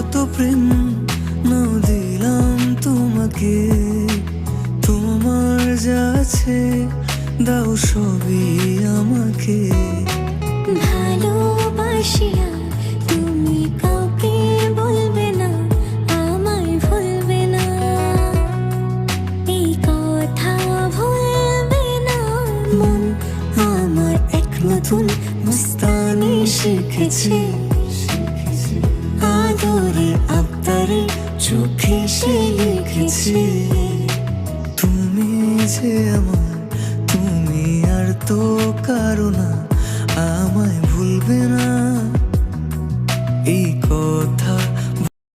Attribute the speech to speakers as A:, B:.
A: কত প্রেম নাও দিলাম তোমাকে, তোমার যা আছে দাও সবই আমাকে।
B: ভালোবাসিয়া তুমি কাউকে বলবে না আমায় ভুলবে না, এই কথা ভুলবে না মন আমার। এক নতুন মস্তানি শিখেছে, আদরে আবদারে চোখে সে লিখেছে।
A: তুমি যে আমার, তুমি আর তো কারো না, আমায় ভুলবে না।